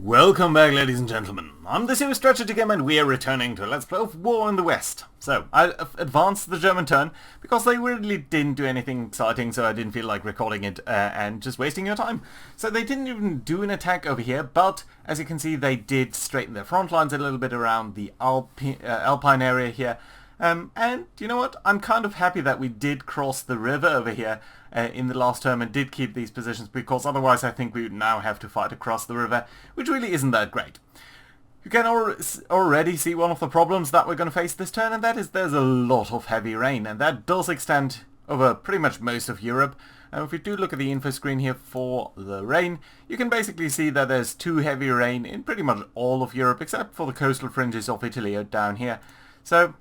Welcome back, ladies and gentlemen. I'm the series Strategy Game and we are returning to Let's Play of War in the West. So, I advanced the German turn because they really didn't do anything exciting, so I didn't feel like recording it and just wasting your time. So they didn't even do an attack over here, but as you can see they did straighten their front lines a little bit around the Alpine area here. And you know what, I'm kind of happy that we did cross the river over here in the last term and did keep these positions, because otherwise I think we would now have to fight across the river, which really isn't that great. You can already see one of the problems that we're going to face this turn, and that is there's a lot of heavy rain, and that does extend over pretty much most of Europe. If we do look at the info screen here for the rain, you can basically see that there's too heavy rain in pretty much all of Europe, except for the coastal fringes of Italy down here. So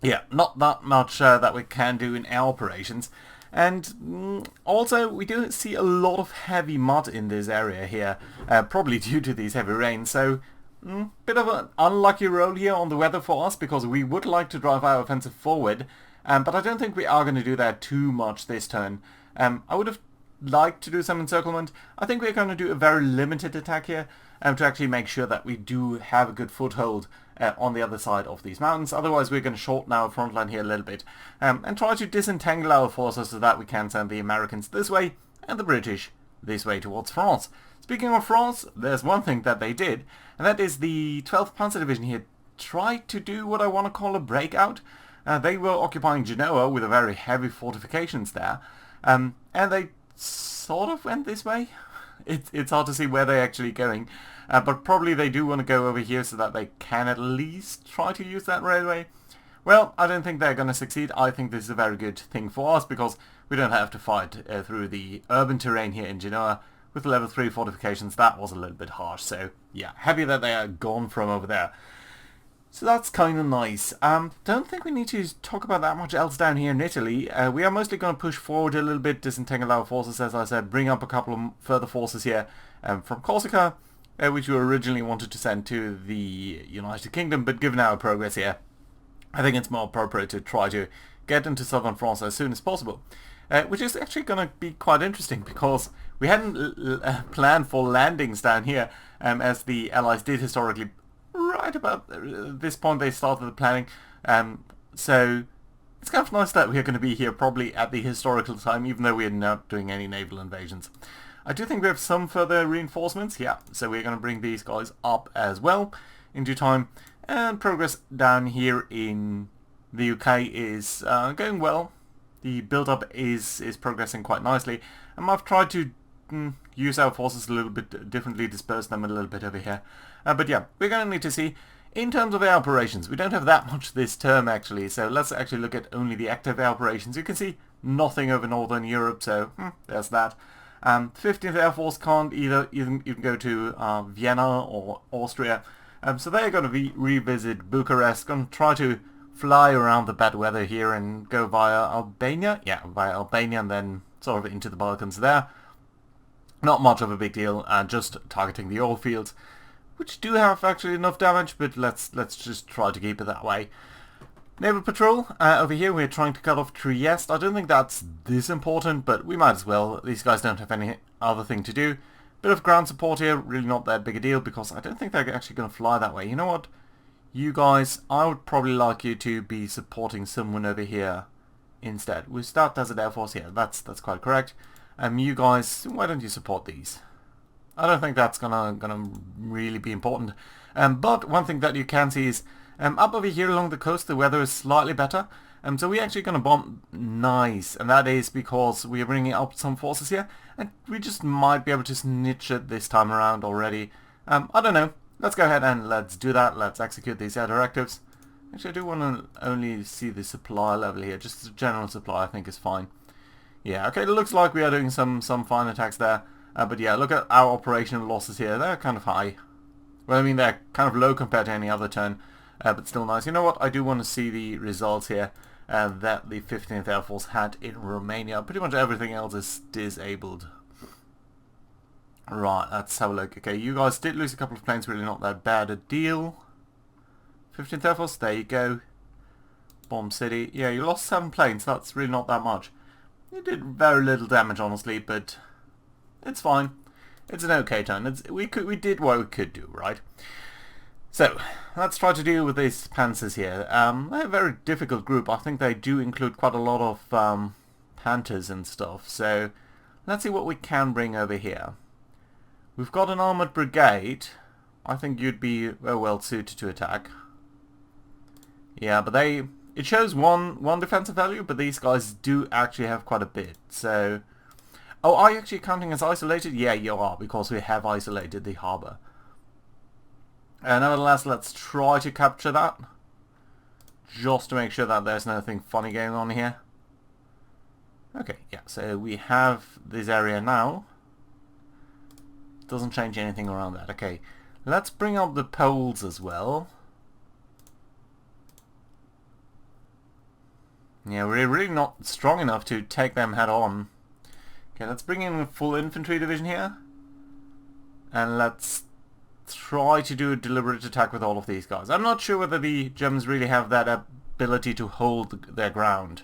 yeah, not that much that we can do in our operations. And also, we do see a lot of heavy mud in this area here, probably due to these heavy rains. So, bit of an unlucky roll here on the weather for us, because we would like to drive our offensive forward, but I don't think we are going to do that too much this turn. I would have liked to do some encirclement. I think we're going to do a very limited attack here, to actually make sure that we do have a good foothold on the other side of these mountains. Otherwise we're going to shorten our front line here a little bit and try to disentangle our forces so that we can send the Americans this way and the British this way towards France. Speaking of France, there's one thing that they did, and that is the 12th Panzer Division here tried to do what I want to call a breakout. They were occupying Genoa with a very heavy fortifications there, and they sort of went this way. It's hard to see where they're actually going, but probably they do want to go over here so that they can at least try to use that railway. Well, I don't think they're going to succeed. I think this is a very good thing for us, because we don't have to fight through the urban terrain here in Genoa with level 3 fortifications. That was a little bit harsh, so yeah, happy that they are gone from over there. So that's kind of nice. Don't think we need to talk about that much else down here in Italy. We are mostly going to push forward a little bit, disentangle our forces, as I said, bring up a couple of further forces here from Corsica, which we originally wanted to send to the United Kingdom, but given our progress here, I think it's more appropriate to try to get into southern France as soon as possible. Which is actually going to be quite interesting, because we hadn't planned for landings down here, as the Allies did historically. Right about this point they started the planning, so it's kind of nice that we're going to be here probably at the historical time, even though we're not doing any naval invasions. I do think we have some further reinforcements, yeah, so we're going to bring these guys up as well in due time, and progress down here in the UK is going well. The build-up is progressing quite nicely, and I've tried to use our forces a little bit differently, disperse them a little bit over here. But yeah, we're going to need to see, in terms of our operations, we don't have that much this term actually, so let's actually look at only the active operations. You can see nothing over Northern Europe, so there's that. 15th Air Force can't even go to Vienna or Austria, so they're going to revisit Bucharest, going to try to fly around the bad weather here and go via Albania, yeah, via Albania and then sort of into the Balkans there. Not much of a big deal, just targeting the oil fields, which do have actually enough damage, but let's just try to keep it that way. Naval Patrol, over here we're trying to cut off Trieste. I don't think that's this important, but we might as well. These guys don't have any other thing to do. Bit of ground support here, really not that big a deal, because I don't think they're actually going to fly that way. You know what? You guys, I would probably like you to be supporting someone over here instead. We start Desert Air Force here, that's quite correct. You guys, why don't you support these? I don't think that's gonna really be important. But one thing that you can see is up over here along the coast the weather is slightly better. So we're actually gonna bomb nice, and that is because we are bringing up some forces here, and we just might be able to snitch it this time around already. I don't know. Let's go ahead and let's do that. Let's execute these air directives. Actually, I do want to only see the supply level here. Just the general supply I think is fine. Yeah, okay, it looks like we are doing some fine attacks there. But yeah, look at our operational losses here. They're kind of high. Well, I mean, they're kind of low compared to any other turn, but still nice. You know what? I do want to see the results here that the 15th Air Force had in Romania. Pretty much everything else is disabled. Right, let's have a look. Okay, you guys did lose a couple of planes. Really not that bad a deal. 15th Air Force, there you go. Bomb City. Yeah, you lost 7 planes. That's really not that much. You did very little damage, honestly, but it's fine. It's an okay turn. We did what we could do, right? So, let's try to deal with these panzers here. They're a very difficult group. I think they do include quite a lot of panthers and stuff. So, let's see what we can bring over here. We've got an armoured brigade. I think you'd be very well suited to attack. Yeah, but it shows one defensive value, but these guys do actually have quite a bit. So, oh, are you actually counting as isolated? Yeah, you are, because we have isolated the harbour. Nevertheless, let's try to capture that, just to make sure that there's nothing funny going on here. Okay, yeah, so we have this area now. Doesn't change anything around that. Okay, let's bring up the poles as well. Yeah, we're really not strong enough to take them head on. Okay, let's bring in a full infantry division here. And let's try to do a deliberate attack with all of these guys. I'm not sure whether the Germans really have that ability to hold their ground.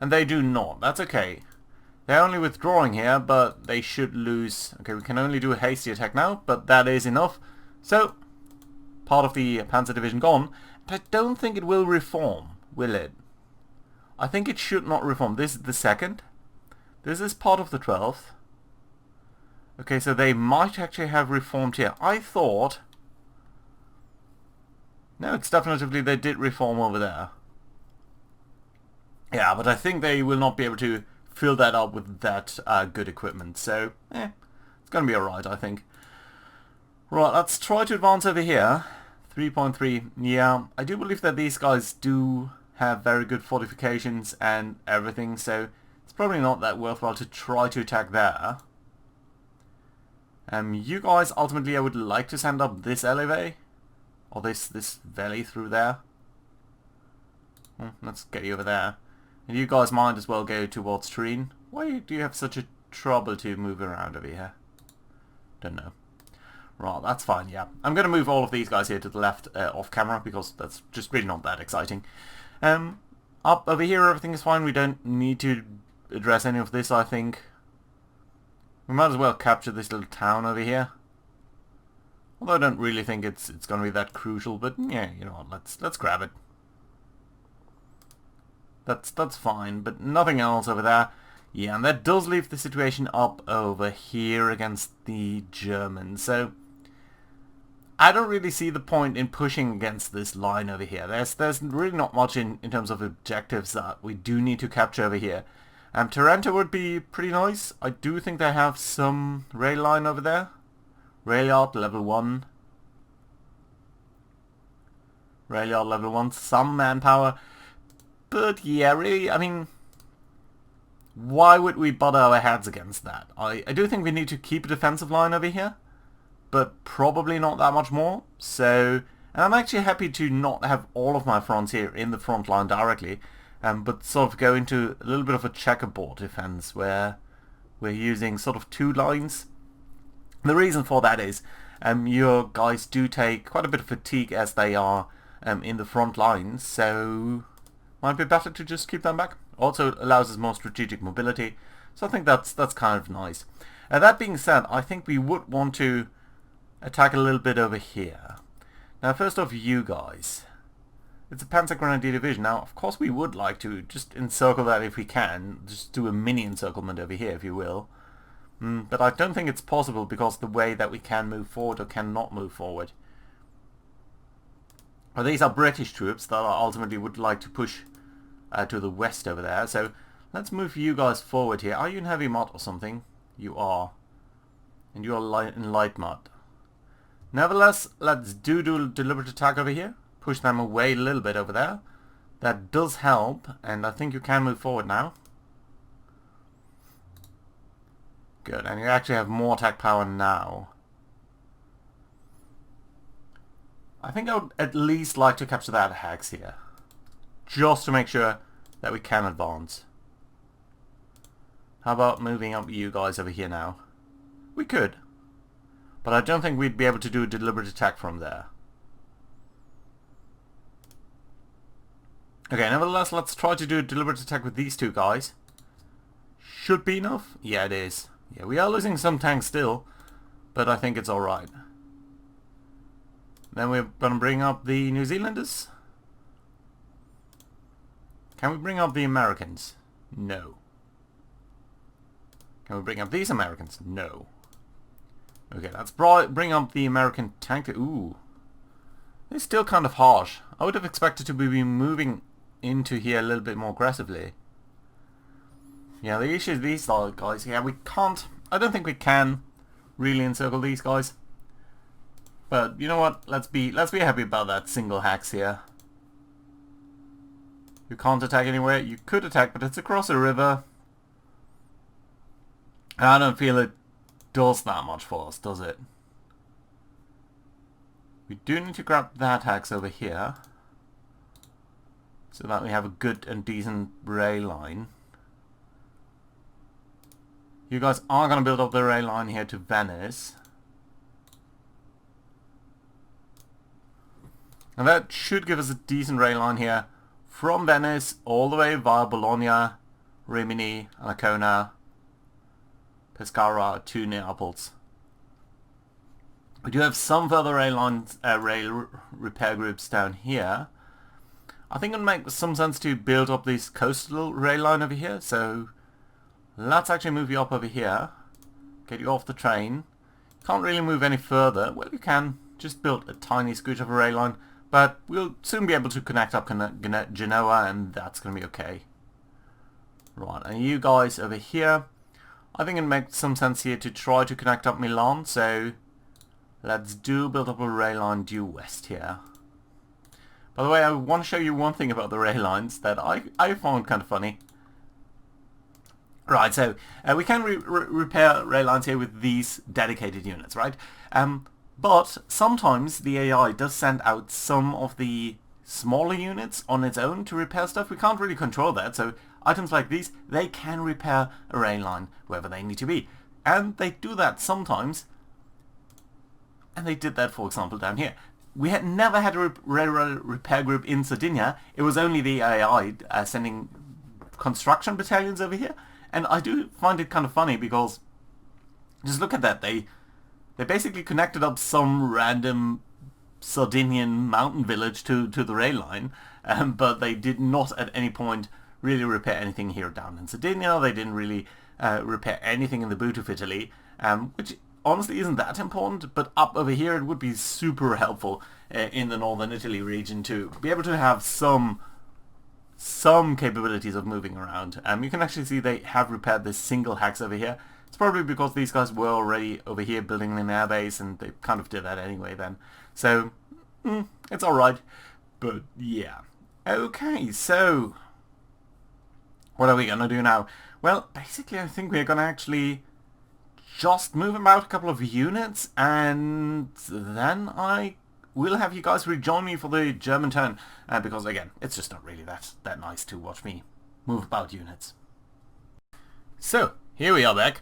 And they do not. That's okay. They're only withdrawing here, but they should lose. Okay, we can only do a hasty attack now, but that is enough. So, part of the Panzer Division gone. But I don't think it will reform, will it? I think it should not reform. This is the 2nd. This is part of the 12th. Okay, so they might actually have reformed here. I thought... No, it's definitely they did reform over there. Yeah, but I think they will not be able to fill that up with that good equipment. So, it's going to be alright, I think. Right, let's try to advance over here. 3.3. Yeah, I do believe that these guys do have very good fortifications and everything, so it's probably not that worthwhile to try to attack there. You guys, ultimately, I would like to send up this alleyway, or this valley through there. Let's get you over there. And you guys might as well go towards Treen. Why do you have such a trouble to move around over here? Don't know. Right, that's fine, yeah. I'm going to move all of these guys here to the left off camera, because that's just really not that exciting. Up over here, everything is fine. We don't need to address any of this, I think. We might as well capture this little town over here. Although I don't really think it's going to be that crucial, but yeah, you know what, let's grab it. That's fine, but nothing else over there. Yeah, and that does leave the situation up over here against the Germans. So I don't really see the point in pushing against this line over here. There's really not much in terms of objectives that we do need to capture over here. Taranto would be pretty nice. I do think they have some rail line over there. Rail yard level 1. Rail yard level 1. Some manpower. But yeah, really, I mean, why would we butt our heads against that? I do think we need to keep a defensive line over here, but probably not that much more. So, and I'm actually happy to not have all of my fronts here in the front line directly, but sort of go into a little bit of a checkerboard defense where we're using sort of 2 lines. The reason for that is your guys do take quite a bit of fatigue as they are in the front lines, so might be better to just keep them back. Also allows us more strategic mobility, so I think that's kind of nice. That being said, I think we would want to attack a little bit over here. Now first off, you guys. It's a Panzer Grenadier Division. Now of course we would like to just encircle that if we can. Just do a mini encirclement over here if you will. But I don't think it's possible because the way that we can move forward or cannot move forward. Well, these are British troops that I ultimately would like to push to the west over there. So let's move you guys forward here. Are you in heavy mud or something? You are. And you are in light mud. Nevertheless, let's do a deliberate attack over here. Push them away a little bit over there. That does help, and I think you can move forward now. Good, and you actually have more attack power now. I think I would at least like to capture that hex here. Just to make sure that we can advance. How about moving up you guys over here now? We could. But I don't think we'd be able to do a deliberate attack from there. Okay, nevertheless, let's try to do a deliberate attack with these 2 guys. Should be enough? Yeah, it is. Yeah, we are losing some tanks still. but I think it's alright. Then we're going to bring up the New Zealanders. Can we bring up the Americans? No. Can we bring up these Americans? No. Okay, let's bring up the American tank. Ooh. They're still kind of harsh. I would have expected to be moving into here a little bit more aggressively. Yeah, the issue is these guys. Yeah, we can't. I don't think we can really encircle these guys. But you know what? Let's be happy about that single hex here. You can't attack anywhere. You could attack, but it's across a river. And I don't feel it does that much for us, does it? We do need to grab that hex over here, so that we have a good and decent rail line. You guys are going to build up the rail line here to Venice. And that should give us a decent rail line here from Venice all the way via Bologna, Rimini, Ancona, Pescara to Naples. We do have some further rail repair groups down here. I think it would make some sense to build up this coastal rail line over here, so let's actually move you up over here, get you off the train. Can't really move any further. Well, you can just build a tiny scooch of a rail line, but we'll soon be able to connect up Genoa, and that's going to be okay. Right, and you guys over here, I think it makes some sense here to try to connect up Milan, so let's build up a rail line due west here. By the way, I want to show you one thing about the rail lines that I found kind of funny. Right, so we can repair rail lines here with these dedicated units, right? But sometimes the AI does send out some of the smaller units on its own to repair stuff. We can't really control that, so items like these, they can repair a rail line wherever they need to be. And they do that sometimes. And they did that, for example, down here. We had never had a railroad repair group in Sardinia. It was only the AI sending construction battalions over here. And I do find it kind of funny because, just look at that, they basically connected up some random Sardinian mountain village to the rail line, but they did not at any point really repair anything here down in Sardinia. They didn't really repair anything in the boot of Italy, which honestly isn't that important, but up over here it would be super helpful in the northern Italy region to be able to have some capabilities of moving around. You can actually see they have repaired this single hex over here. It's probably because these guys were already over here building an airbase, and they kind of did that anyway then. So, it's alright. But yeah. Okay, so what are we going to do now? Well, basically I think we're going to actually just move about a couple of units, and then I will have you guys rejoin me for the German turn, because again, it's just not really that nice to watch me move about units. So, here we are back.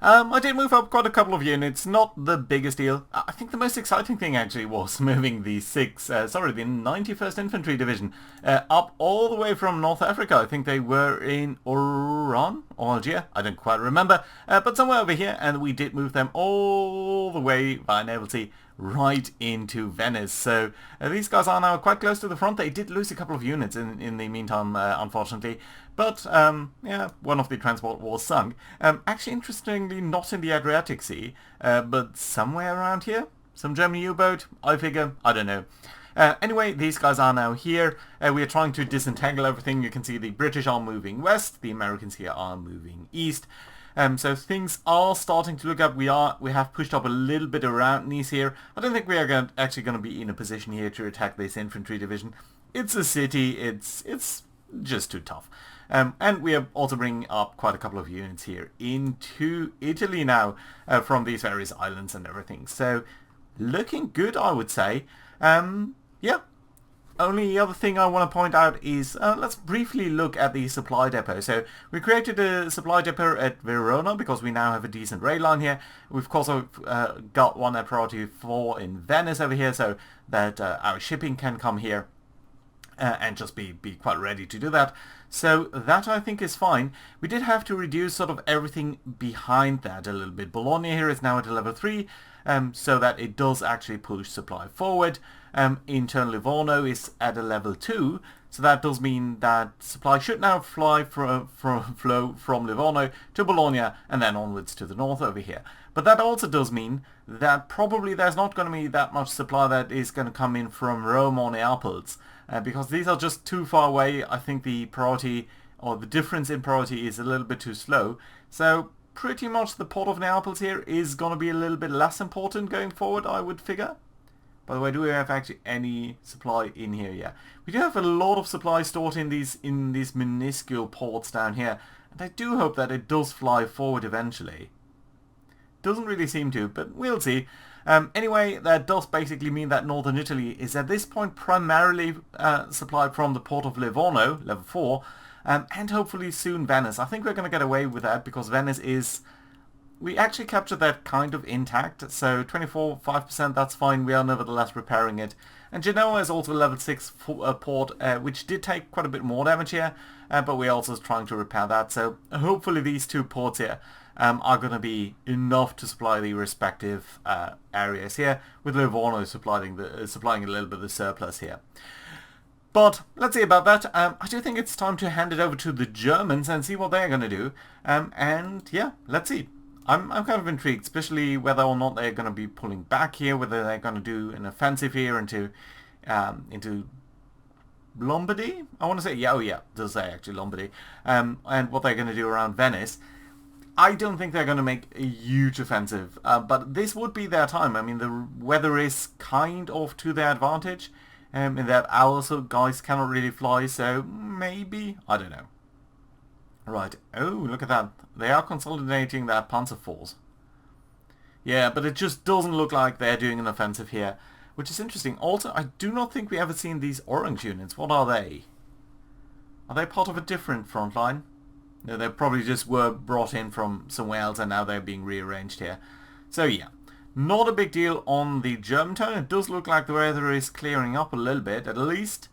I did move up quite a couple of units, not the biggest deal. I think the most exciting thing actually was moving the 91st Infantry Division up all the way from North Africa. I think they were in Oran or Algiers, I don't quite remember, but somewhere over here, and we did move them all the way via naval sea right into Venice. So these guys are now quite close to the front. They did lose a couple of units in the meantime, unfortunately. But, yeah, one of the transport was sunk. Actually, interestingly, not in the Adriatic Sea, but somewhere around here. Some German U-boat, I figure. I don't know. Anyway, these guys are now here. We are trying to disentangle everything. You can see the British are moving west. The Americans here are moving east. So things are starting to look up. We have pushed up a little bit around Nice here. I don't think we are actually going to be in a position here to attack this infantry division. It's a city. It's just too tough. And we are also bringing up quite a couple of units here into Italy now from these various islands and everything. So looking good, I would say. Yeah. Only other thing I want to point out is, let's briefly look at the supply depot. So we created a supply depot at Verona because we now have a decent rail line here. We've also got one at priority 4 in Venice over here, so that our shipping can come here and just be quite ready to do that. So that I think is fine. We did have to reduce sort of everything behind that a little bit. Bologna here is now at a level 3, so that it does actually push supply forward. Internal Livorno is at a level 2, so that does mean that supply should now flow from Livorno to Bologna and then onwards to the north over here. But that also does mean that probably there's not going to be that much supply that is going to come in from Rome or Naples. Because these are just too far away. I think the priority, or the difference in priority, is a little bit too slow. So pretty much the port of Naples here is going to be a little bit less important going forward, I would figure. By the way, do we have actually any supply in here? Yeah, we do have a lot of supply stored in these minuscule ports down here, and I do hope that it does fly forward eventually. Doesn't really seem to, but we'll see. Anyway, that does basically mean that northern Italy is at this point primarily supplied from the port of Livorno, level 4, and hopefully soon Venice. I think we're going to get away with that because Venice is... We actually captured that kind of intact, so 5%, that's fine. We are nevertheless repairing it. And Genoa is also a level 6 port, which did take quite a bit more damage here, but we're also trying to repair that. So hopefully these two ports here are going to be enough to supply the respective areas here, with Livorno supplying a little bit of the surplus here. But let's see about that. I do think it's time to hand it over to the Germans and see what they're going to do. And yeah, let's see. I'm kind of intrigued, especially whether or not they're going to be pulling back here, whether they're going to do an offensive here into Lombardy. I want to say, yeah, it does say actually Lombardy, and what they're going to do around Venice. I don't think they're going to make a huge offensive, but this would be their time. I mean, the weather is kind of to their advantage, in that our guys cannot really fly, so maybe, I don't know. Right, oh, look at that. They are consolidating their Panzer force. Yeah, but it just doesn't look like they're doing an offensive here, which is interesting. Also, I do not think we ever seen these orange units. What are they? Are they part of a different front line? No, they probably just were brought in from somewhere else and now they're being rearranged here. So yeah, not a big deal on the German turn. It does look like the weather is clearing up a little bit, at least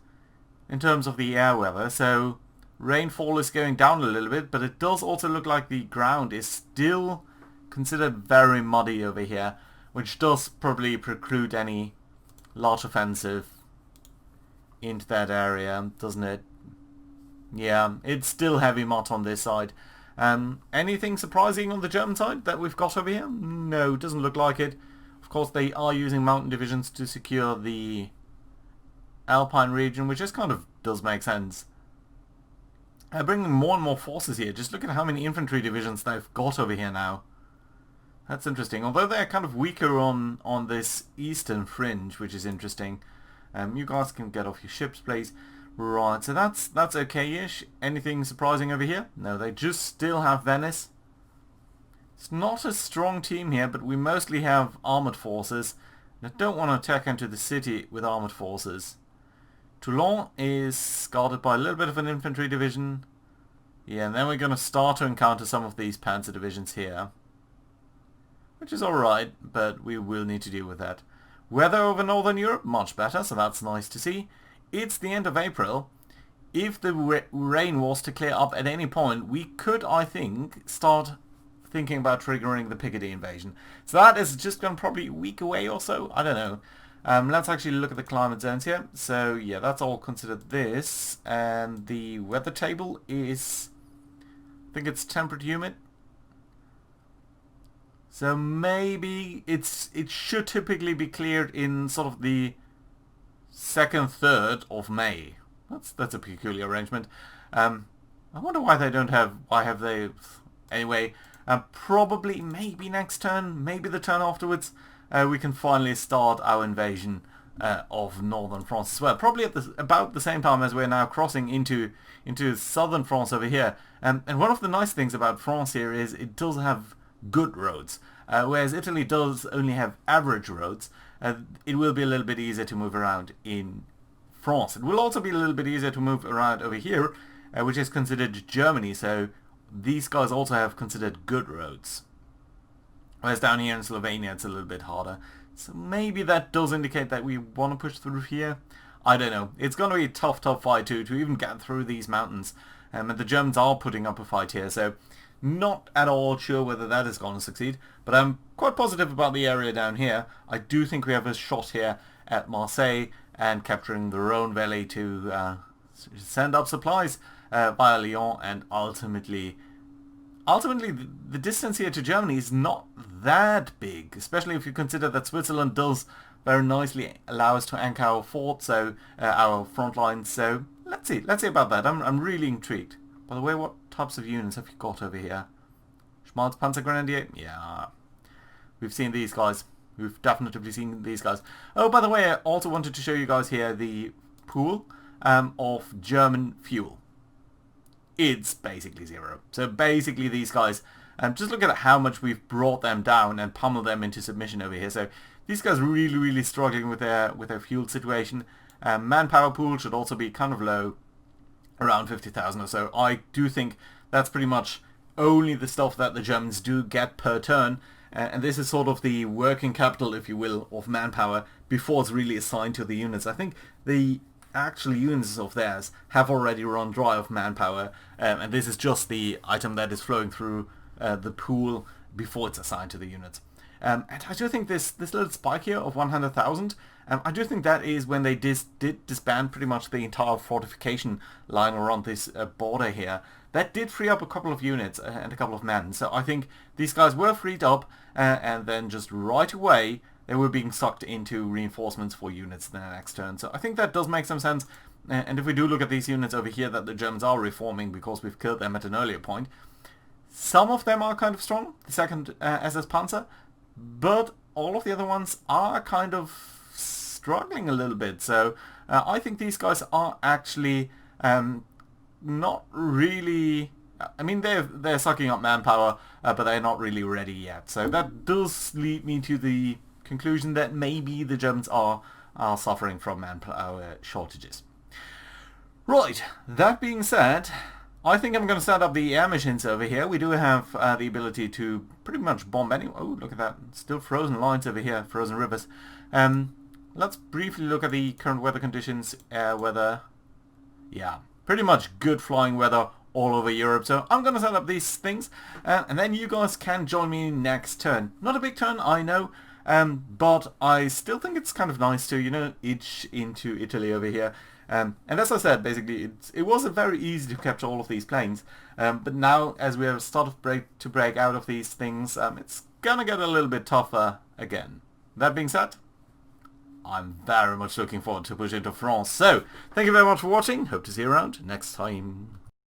in terms of the air weather. So rainfall is going down a little bit, but it does also look like the ground is still considered very muddy over here, which does probably preclude any large offensive into that area, doesn't it? Yeah, it's still heavy mud on this side. Anything surprising on the German side that we've got over here? No, doesn't look like it. Of course, they are using mountain divisions to secure the Alpine region, which just kind of does make sense. Bringing more and more forces here. Just look at how many infantry divisions they've got over here now. That's interesting. Although they're kind of weaker on this eastern fringe, which is interesting. You guys can get off your ships, please. Right, so that's okay-ish. Anything surprising over here? No, they just still have Venice. It's not a strong team here, but we mostly have armoured forces. I don't want to attack into the city with armoured forces. Toulon is guarded by a little bit of an infantry division. Yeah, and then we're going to start to encounter some of these panzer divisions here. Which is alright, but we will need to deal with that. Weather over Northern Europe, much better, so that's nice to see. It's the end of April. If the rain was to clear up at any point, we could, I think, start thinking about triggering the Picardy invasion. So that is just going to probably a week away or so. I don't know. Let's actually look at the climate zones here. So yeah, that's all considered this. And the weather table is, I think it's temperate humid. So maybe it should typically be cleared in sort of the 2nd, 3rd of May. That's a peculiar arrangement. I wonder why they don't have, why have they, anyway, probably maybe next turn, maybe the turn afterwards, we can finally start our invasion of northern France as well. Probably at about the same time as we're now crossing into southern France over here. And one of the nice things about France here is it does have good roads, whereas Italy does only have average roads. It will be a little bit easier to move around in France. It will also be a little bit easier to move around over here, which is considered Germany, so these guys also have considered good roads. Whereas down here in Slovenia it's a little bit harder. So maybe that does indicate that we want to push through here. I don't know. It's going to be a tough fight to even get through these mountains. and the Germans are putting up a fight here, so not at all sure whether that is going to succeed, but I'm quite positive about the area down here. I do think we have a shot here at Marseille and capturing the Rhone Valley to send up supplies via Lyon, and ultimately the distance here to Germany is not that big, especially if you consider that Switzerland does very nicely allow us to anchor our fort, so our front lines. So let's see about that. I'm really intrigued. By the way, what types of units have you got over here? Schmalz Panzergrenadier? Yeah, we've seen these guys. We've definitely seen these guys. Oh, by the way, I also wanted to show you guys here the pool of German fuel. It's basically zero. So basically these guys, just look at how much we've brought them down and pummeled them into submission over here. So these guys are really struggling with their fuel situation. Manpower pool should also be kind of low, around 50,000 or so. I do think that's pretty much only the stuff that the Germans do get per turn. And this is sort of the working capital, if you will, of manpower before it's really assigned to the units. I think the actual units of theirs have already run dry of manpower, and this is just the item that is flowing through the pool before it's assigned to the units. And I do think this little spike here of 100,000, I do think that is when they did disband pretty much the entire fortification line around this border here. That did free up a couple of units and a couple of men. So I think these guys were freed up, and then just right away they were being sucked into reinforcements for units in the next turn. So I think that does make some sense. And if we do look at these units over here that the Germans are reforming because we've killed them at an earlier point, some of them are kind of strong, the 2nd SS Panzer, but all of the other ones are kind of struggling a little bit. So I think these guys are actually not really... I mean, they're sucking up manpower, but they're not really ready yet. So that does lead me to the conclusion that maybe the Germans are suffering from manpower shortages. Right, that being said, I think I'm going to set up the air machines over here. We do have the ability to pretty much bomb any... Oh, look at that. Still frozen lines over here, frozen rivers. Let's briefly look at the current weather conditions. Weather... Yeah, pretty much good flying weather all over Europe. So I'm going to set up these things, and then you guys can join me next turn. Not a big turn, I know, but I still think it's kind of nice to, you know, itch into Italy over here. And as I said, basically, it wasn't very easy to capture all of these planes, but now as we have started to break out of these things, it's gonna get a little bit tougher again. That being said, I'm very much looking forward to push into France. So, thank you very much for watching. Hope to see you around next time.